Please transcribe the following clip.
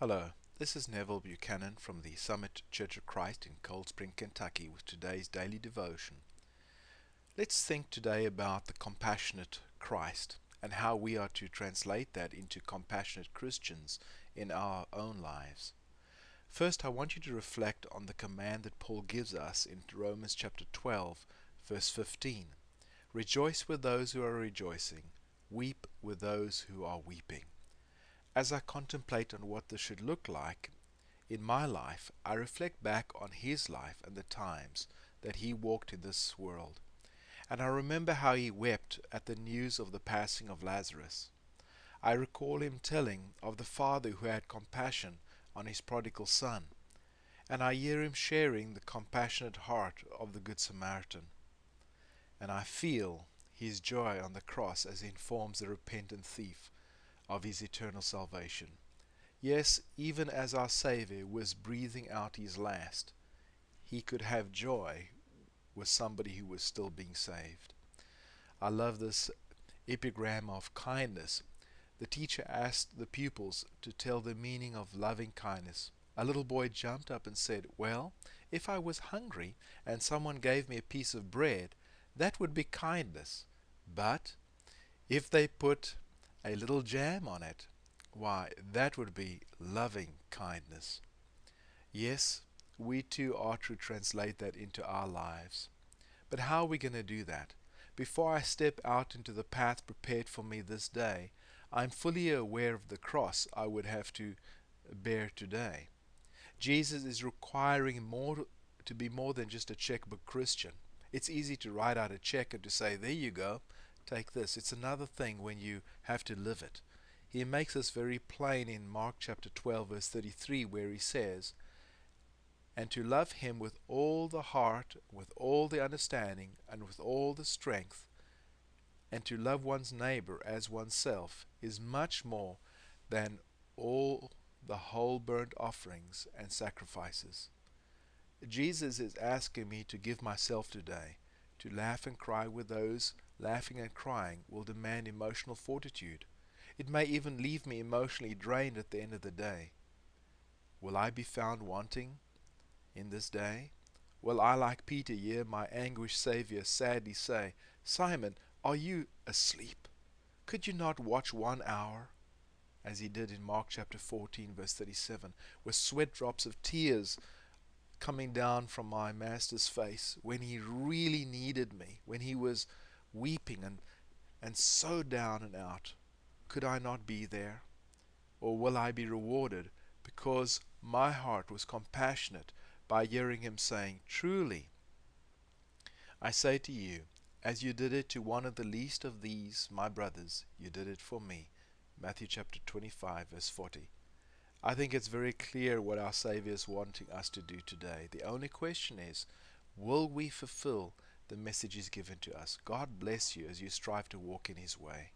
Hello, this is Neville Buchanan from the Summit Church of Christ in Cold Spring, Kentucky with today's daily devotion. Let's think today about the compassionate Christ and how we are to translate that into compassionate Christians in our own lives. First, I want you to reflect on the command that Paul gives us in Romans chapter 12, verse 15. Rejoice with those who are rejoicing, weep with those who are weeping. As I contemplate on what this should look like in my life, I reflect back on his life and the times that he walked in this world. And I remember how he wept at the news of the passing of Lazarus. I recall him telling of the father who had compassion on his prodigal son. And I hear him sharing the compassionate heart of the Good Samaritan. And I feel his joy on the cross as he informs the repentant thief of his eternal salvation. Yes, even as our Savior was breathing out his last, he could have joy with somebody who was still being saved. I love this epigram of kindness. The teacher asked the pupils to tell the meaning of loving kindness. A little boy jumped up and said, "Well, if I was hungry and someone gave me a piece of bread, that would be kindness. But if they put a little jam on it, why, that would be loving kindness." Yes, we too are to translate that into our lives. But how are we going to do that? Before I step out into the path prepared for me this day, I'm fully aware of the cross I would have to bear today. Jesus is requiring more to be more than just a checkbook Christian. It's easy to write out a check and to say, "There you go, take this." It's another thing when you have to live it. He makes this very plain in Mark chapter 12 verse 33, where he says, "And to love him with all the heart, with all the understanding, and with all the strength, and to love one's neighbor as oneself is much more than all the whole burnt offerings and sacrifices." Jesus is asking me to give myself today. To laugh and cry with those laughing and crying will demand emotional fortitude. It may even leave me emotionally drained at the end of the day. Will I be found wanting in this day? Will I, like Peter, hear my anguished Savior sadly say, "Simon, are you asleep? Could you not watch 1 hour?" As he did in Mark chapter 14 verse 37, with sweat drops of tears coming down from my master's face when he really needed me, when he was weeping and so down and out. Could I not be there? Or will I be rewarded because my heart was compassionate by hearing him saying, "Truly, I say to you, as you did it to one of the least of these, my brothers, you did it for me." Matthew chapter 25 verse 40. I think it's very clear what our Savior is wanting us to do today. The only question is, will we fulfill the message He's given to us? God bless you as you strive to walk in His way.